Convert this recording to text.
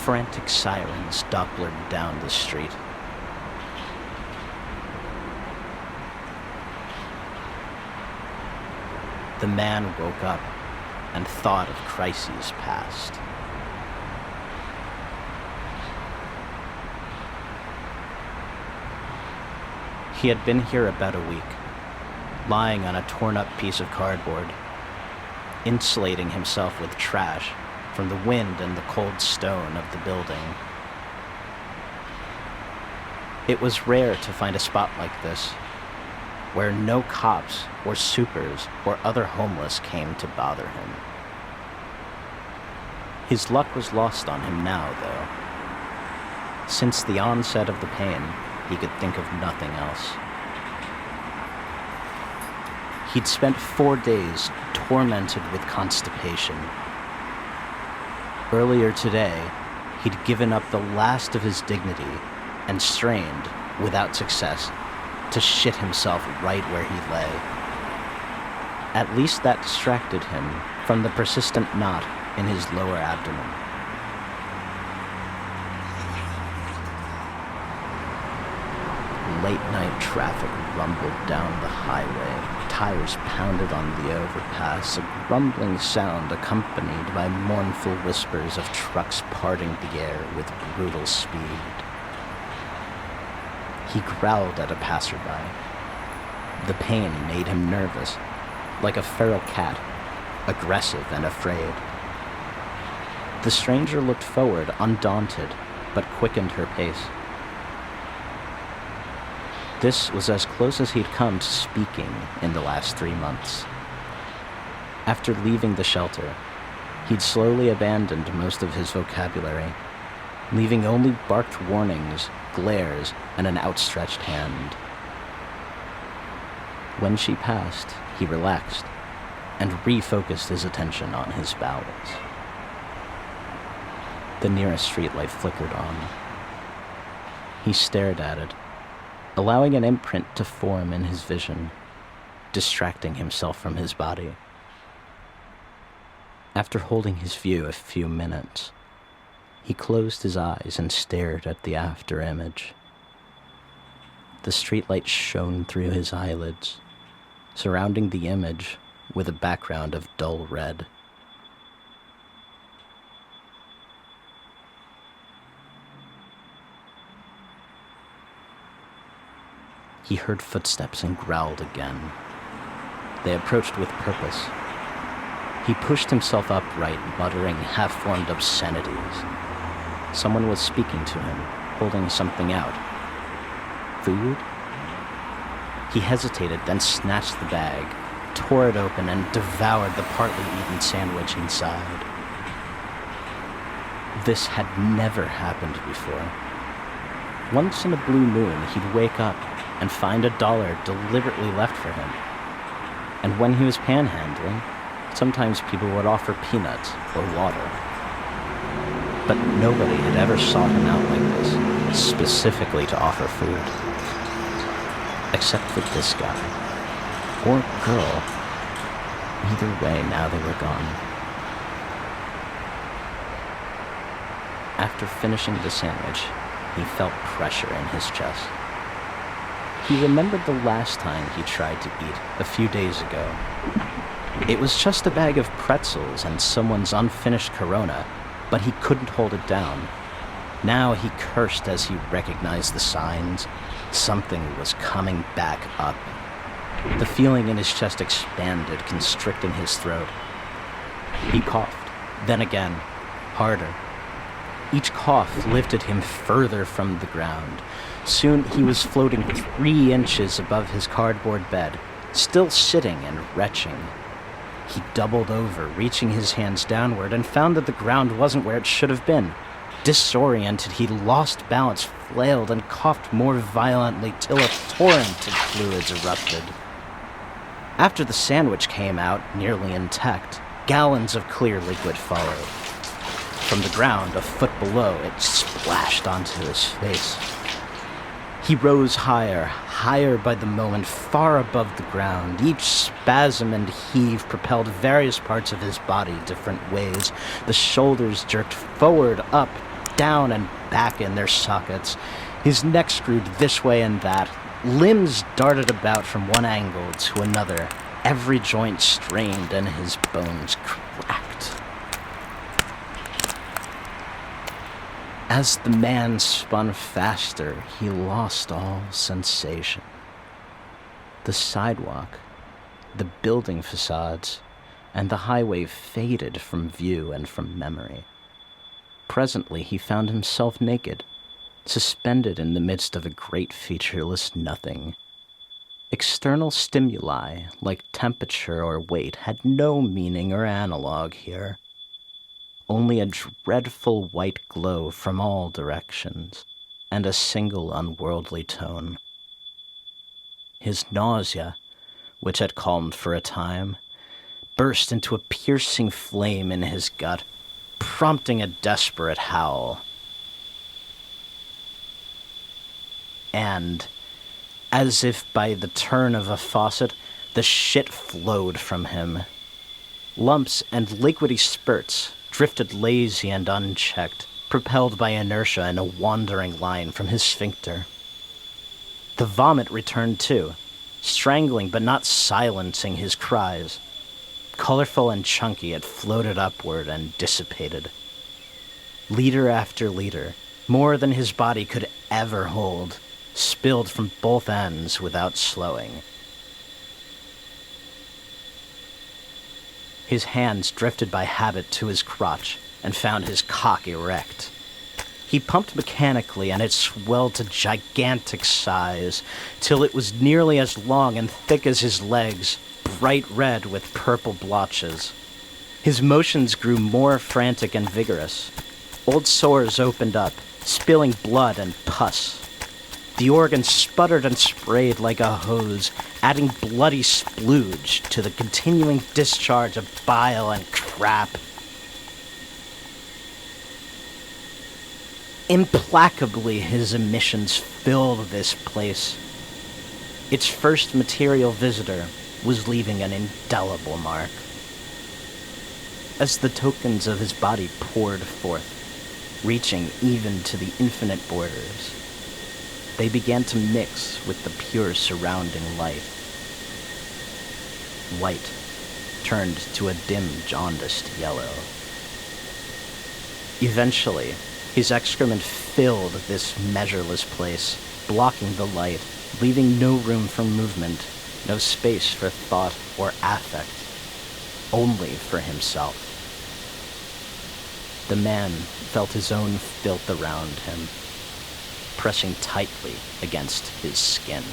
frantic sirens Dopplered down the street. The man woke up and thought of crises past. He had been here about a week, lying on a torn-up piece of cardboard, insulating himself with trash from the wind and the cold stone of the building. It was rare to find a spot like this, where no cops or supers or other homeless came to bother him. His luck was lost on him now, though. Since the onset of the pain, he could think of nothing else. He'd spent 4 days tormented with constipation. Earlier today, he'd given up the last of his dignity and strained, without success, to shit himself right where he lay. At least that distracted him from the persistent knot in his lower abdomen. Late-night traffic rumbled down the highway. Tires pounded on the overpass, a grumbling sound accompanied by mournful whispers of trucks parting the air with brutal speed. He growled at a passerby. The pain made him nervous, like a feral cat, aggressive and afraid. The stranger looked forward, undaunted, but quickened her pace. This was as close as he'd come to speaking in the last 3 months. After leaving the shelter, he'd slowly abandoned most of his vocabulary, leaving only barked warnings, glares, and an outstretched hand. When she passed, he relaxed and refocused his attention on his bowels. The nearest streetlight flickered on. He stared at it, allowing an imprint to form in his vision, distracting himself from his body. After holding his view a few minutes, he closed his eyes and stared at the after image. The streetlight shone through his eyelids, surrounding the image with a background of dull red. He heard footsteps and growled again. They approached with purpose. He pushed himself upright, muttering half-formed obscenities. Someone was speaking to him, holding something out. Food? He hesitated, then snatched the bag, tore it open, and devoured the partly eaten sandwich inside. This had never happened before. Once in a blue moon, he'd wake up and find $1 deliberately left for him. And when he was panhandling, sometimes people would offer peanuts or water. But nobody had ever sought him out like this, specifically to offer food. Except for this guy. Or girl. Either way, now they were gone. After finishing the sandwich, he felt pressure in his chest. He remembered the last time he tried to eat, a few days ago. It was just a bag of pretzels and someone's unfinished Corona, but he couldn't hold it down. Now he cursed as he recognized the signs. Something was coming back up. The feeling in his chest expanded, constricting his throat. He coughed, then again, harder. Each cough lifted him further from the ground. Soon he was floating 3 inches above his cardboard bed, still sitting and retching. He doubled over, reaching his hands downward, and found that the ground wasn't where it should have been. Disoriented, he lost balance, flailed, and coughed more violently till a torrent of fluids erupted. After the sandwich came out, nearly intact, gallons of clear liquid followed. From the ground, a foot below, it splashed onto his face. He rose higher, higher by the moment, far above the ground. Each spasm and heave propelled various parts of his body different ways. The shoulders jerked forward, up, down and back in their sockets. His neck screwed this way and that. Limbs darted about from one angle to another, every joint strained and his bones cracked. As the man spun faster, he lost all sensation. The sidewalk, the building facades, and the highway faded from view and from memory. Presently he found himself naked, suspended in the midst of a great featureless nothing. External stimuli, like temperature or weight, had no meaning or analog here. Only a dreadful white glow from all directions, and a single unworldly tone. His nausea, which had calmed for a time, burst into a piercing flame in his gut, prompting a desperate howl. And, as if by the turn of a faucet, the shit flowed from him. Lumps and liquidy spurts drifted lazy and unchecked, propelled by inertia in a wandering line from his sphincter. The vomit returned too, strangling but not silencing his cries. Colorful and chunky, it floated upward and dissipated. Liter after liter, more than his body could ever hold, spilled from both ends without slowing. His hands drifted by habit to his crotch and found his cock erect. He pumped mechanically, and it swelled to gigantic size, till it was nearly as long and thick as his legs, bright red with purple blotches. His motions grew more frantic and vigorous. Old sores opened up, spilling blood and pus. The organ sputtered and sprayed like a hose, adding bloody splooge to the continuing discharge of bile and crap. Implacably, his emissions filled this place. Its first material visitor was leaving an indelible mark. As the tokens of his body poured forth, reaching even to the infinite borders, they began to mix with the pure surrounding light. White turned to a dim, jaundiced yellow. Eventually, his excrement filled this measureless place, blocking the light, leaving no room for movement, no space for thought or affect, only for himself. The man felt his own filth around him, pressing tightly against his skin.